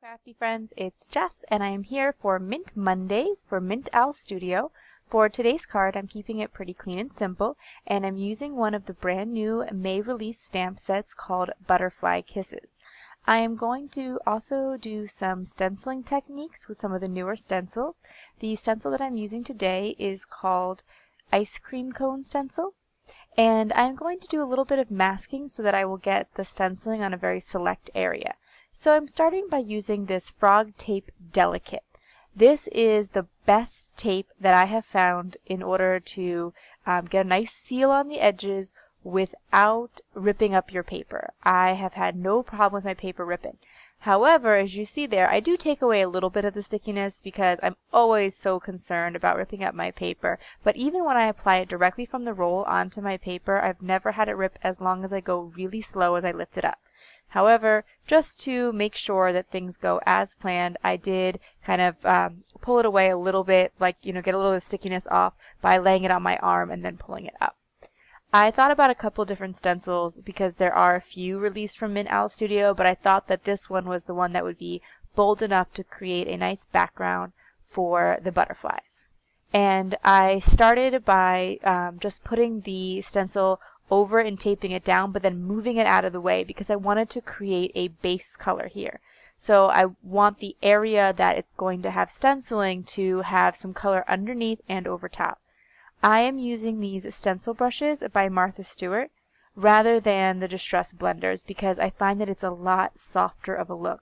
Crafty friends, it's Jess and I am here for Mint Mondays for Mint Owl Studio. For today's card, I'm keeping it pretty clean and simple, and I'm using one of the brand new May release stamp sets called Butterfly Kisses. I am going to also do some stenciling techniques with some of the newer stencils. The stencil that I'm using today is called Ice Cream Cone Stencil. And I'm going to do a little bit of masking so that I will get the stenciling on a very select area. So I'm starting by using this Frog Tape Delicate. This is the best tape that I have found in order to get a nice seal on the edges without ripping up your paper. I have had no problem with my paper ripping. However, as you see there, I do take away a little bit of the stickiness because I'm always so concerned about ripping up my paper. But even when I apply it directly from the roll onto my paper, I've never had it rip as long as I go really slow as I lift it up. However, just to make sure that things go as planned, I did kind of pull it away a little bit, like, get a little bit of stickiness off by laying it on my arm and then pulling it up. I thought about a couple different stencils because there are a few released from Mint Owl Studio, but I thought that this one was the one that would be bold enough to create a nice background for the butterflies. And I started by just putting the stencil over and taping it down, but then moving it out of the way because I wanted to create a base color here. So I want the area that it's going to have stenciling to have some color underneath and over top. I am using these stencil brushes by Martha Stewart rather than the Distress blenders because I find that it's a lot softer of a look.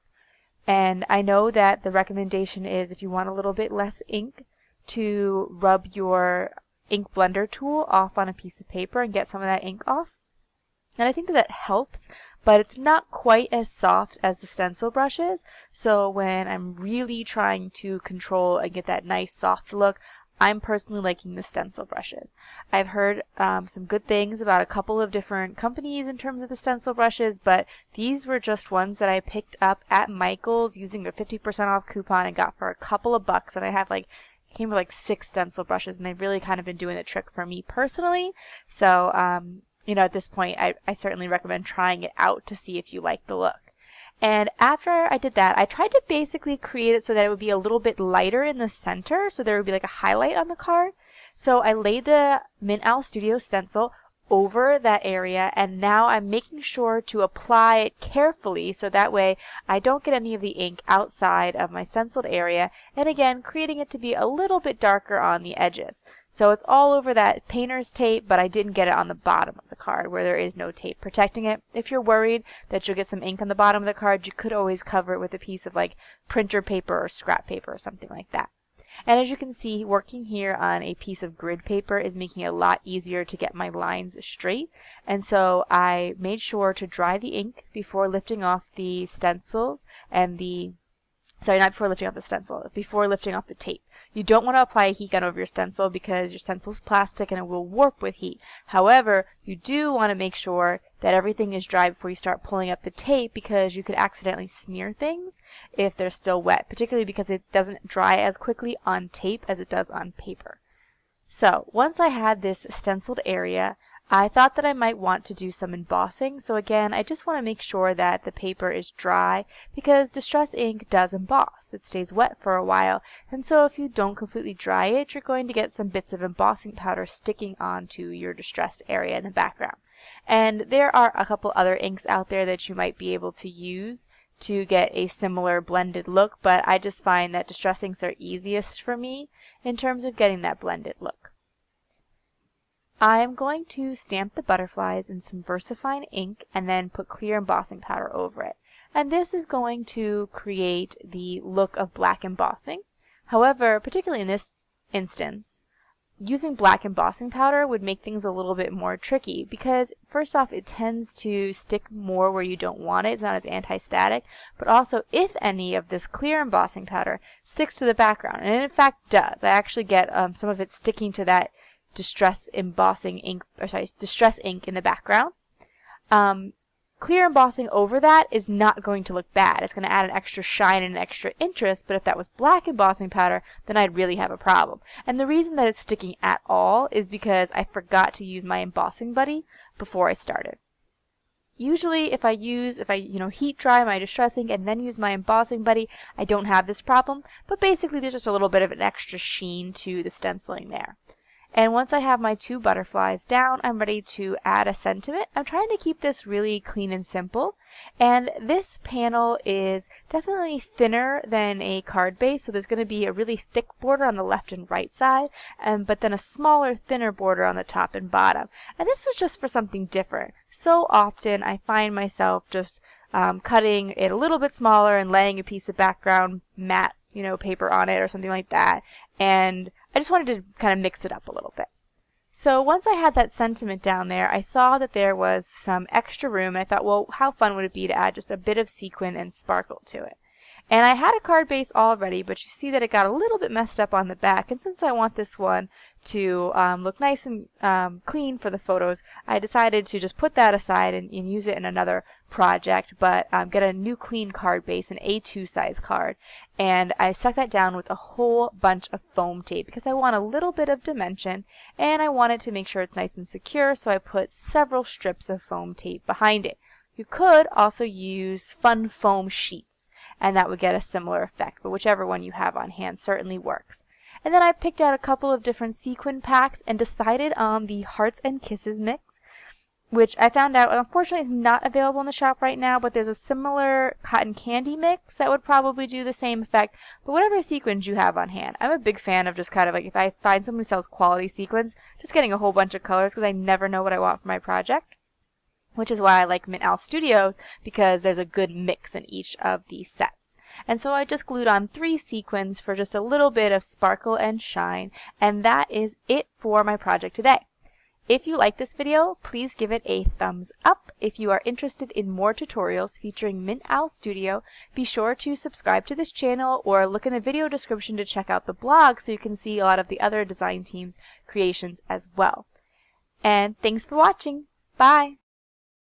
And I know that the recommendation is if you want a little bit less ink to rub your ink blender tool off on a piece of paper and get some of that ink off. And I think that helps, but it's not quite as soft as the stencil brushes. So when I'm really trying to control and get that nice soft look, I'm personally liking the stencil brushes. I've heard some good things about a couple of different companies in terms of the stencil brushes, but these were just ones that I picked up at Michael's using their 50% off coupon and got for a couple of bucks, and I have came with 6 stencil brushes, and they've really kind of been doing the trick for me personally. So, at this point, I certainly recommend trying it out to see if you like the look. And after I did that, I tried to basically create it so that it would be a little bit lighter in the center, so there would be like a highlight on the card. So I laid the Mint Owl Studio stencil over that area, and now I'm making sure to apply it carefully so that way I don't get any of the ink outside of my stenciled area, and again creating it to be a little bit darker on the edges. So it's all over that painter's tape, but I didn't get it on the bottom of the card where there is no tape protecting it. If you're worried that you'll get some ink on the bottom of the card, you could always cover it with a piece of printer paper or scrap paper or something like that. And as you can see, working here on a piece of grid paper is making it a lot easier to get my lines straight. And so I made sure to dry the ink before lifting off the stencil and not before lifting off the stencil, before lifting off the tape. You don't want to apply a heat gun over your stencil because your stencil is plastic and it will warp with heat. However, you do want to make sure that everything is dry before you start pulling up the tape because you could accidentally smear things if they're still wet, particularly because it doesn't dry as quickly on tape as it does on paper. So once I had this stenciled area, I thought that I might want to do some embossing. So again, I just want to make sure that the paper is dry because Distress ink does emboss. It stays wet for a while. And so if you don't completely dry it, you're going to get some bits of embossing powder sticking onto your distressed area in the background. And there are a couple other inks out there that you might be able to use to get a similar blended look, but I just find that Distress inks are easiest for me in terms of getting that blended look. I am going to stamp the butterflies in some VersaFine ink and then put clear embossing powder over it. And this is going to create the look of black embossing. However, particularly in this instance, using black embossing powder would make things a little bit more tricky because first off, it tends to stick more where you don't want it. It's not as anti-static, but also if any of this clear embossing powder sticks to the background, and it in fact does, I actually get some of it sticking to that distress ink in the background. Clear embossing over that is not going to look bad. It's going to add an extra shine and an extra interest, but if that was black embossing powder, then I'd really have a problem. And the reason that it's sticking at all is because I forgot to use my embossing buddy before I started. Usually if I heat dry my distressing and then use my embossing buddy, I don't have this problem, but basically there's just a little bit of an extra sheen to the stenciling there. And once I have my 2 butterflies down, I'm ready to add a sentiment. I'm trying to keep this really clean and simple. And this panel is definitely thinner than a card base, so there's going to be a really thick border on the left and right side, but then a smaller, thinner border on the top and bottom. And this was just for something different. So often I find myself just cutting it a little bit smaller and laying a piece of background matte paper on it or something like that. And I just wanted to kind of mix it up a little bit. So once I had that sentiment down there, I saw that there was some extra room, and I thought, well, how fun would it be to add just a bit of sequin and sparkle to it? And I had a card base already, but you see that it got a little bit messed up on the back, and since I want this one to look nice and clean for the photos, I decided to just put that aside and use it in another project, but get a new clean card base, an A2 size card, and I stuck that down with a whole bunch of foam tape because I want a little bit of dimension and I wanted to make sure it's nice and secure, so I put several strips of foam tape behind it. You could also use fun foam sheets, and that would get a similar effect, but whichever one you have on hand certainly works. And then I picked out a couple of different sequin packs and decided on the Hearts and Kisses mix, which I found out unfortunately is not available in the shop right now, but there's a similar cotton candy mix that would probably do the same effect, but whatever sequins you have on hand. I'm a big fan of just kind of like, if I find someone who sells quality sequins, just getting a whole bunch of colors because I never know what I want for my project. Which is why I like Mint Owl Studios, because there's a good mix in each of these sets. And so I just glued on 3 sequins for just a little bit of sparkle and shine, and that is it for my project today. If you like this video, please give it a thumbs up. If you are interested in more tutorials featuring Mint Owl Studio, be sure to subscribe to this channel or look in the video description to check out the blog so you can see a lot of the other design team's creations as well. And thanks for watching. Bye!